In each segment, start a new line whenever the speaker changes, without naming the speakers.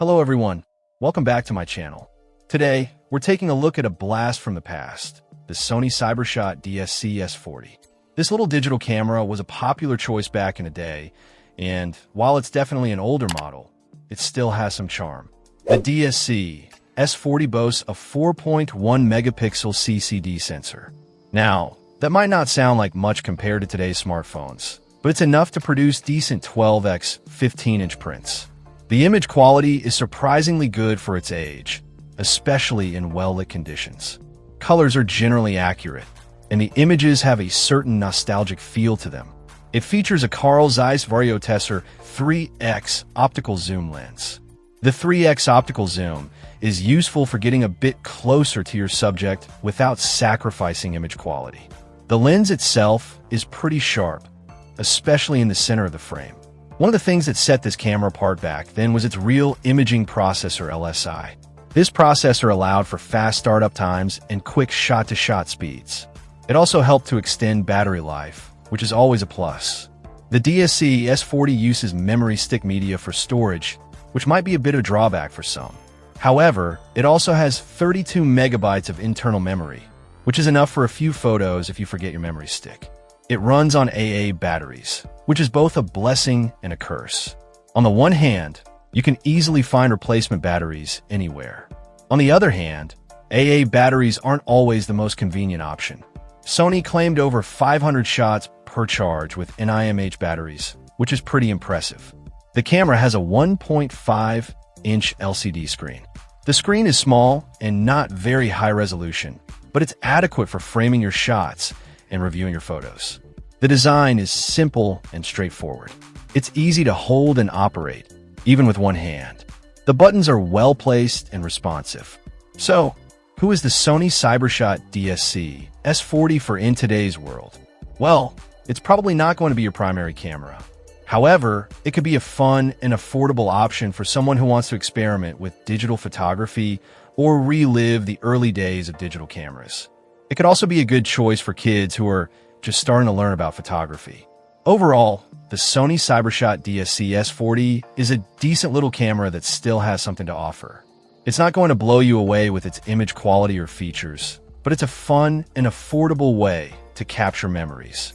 Hello everyone, welcome back to my channel. Today, we're taking a look at a blast from the past, the Sony Cybershot DSC-S40. This little digital camera was a popular choice back in the day, and while it's definitely an older model, it still has some charm. The DSC-S40 boasts a 4.1 megapixel CCD sensor. Now, that might not sound like much compared to today's smartphones, but it's enough to produce decent 12x 15-inch prints. The image quality is surprisingly good for its age, especially in well-lit conditions. Colors are generally accurate, and the images have a certain nostalgic feel to them. It features a Carl Zeiss Variotessor 3x optical zoom lens. The 3x optical zoom is useful for getting a bit closer to your subject without sacrificing image quality. The lens itself is pretty sharp, especially in the center of the frame. One of the things that set this camera apart back then was its real imaging processor LSI. This processor allowed for fast startup times and quick shot-to-shot speeds. It also helped to extend battery life, which is always a plus. The DSC-S40 uses memory stick media for storage, which might be a bit of a drawback for some. However, it also has 32 megabytes of internal memory, which is enough for a few photos if you forget your memory stick. It runs on AA batteries, which is both a blessing and a curse. On the one hand, you can easily find replacement batteries anywhere. On the other hand, AA batteries aren't always the most convenient option. Sony claimed over 500 shots per charge with NIMH batteries, which is pretty impressive. The camera has a 1.5-inch LCD screen. The screen is small and not very high resolution, but it's adequate for framing your shots and reviewing your photos. The design is simple and straightforward. It's easy to hold and operate, even with one hand. The buttons are well placed and responsive. So, who is the Sony Cybershot DSC-S40 for in today's world? Well, it's probably not going to be your primary camera. However, it could be a fun and affordable option for someone who wants to experiment with digital photography or relive the early days of digital cameras. It could also be a good choice for kids who are just starting to learn about photography. Overall, the Sony Cybershot DSC-S40 is a decent little camera that still has something to offer. It's not going to blow you away with its image quality or features, but it's a fun and affordable way to capture memories.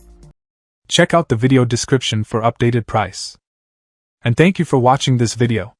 Check out the video description for updated price. And thank you for watching this video.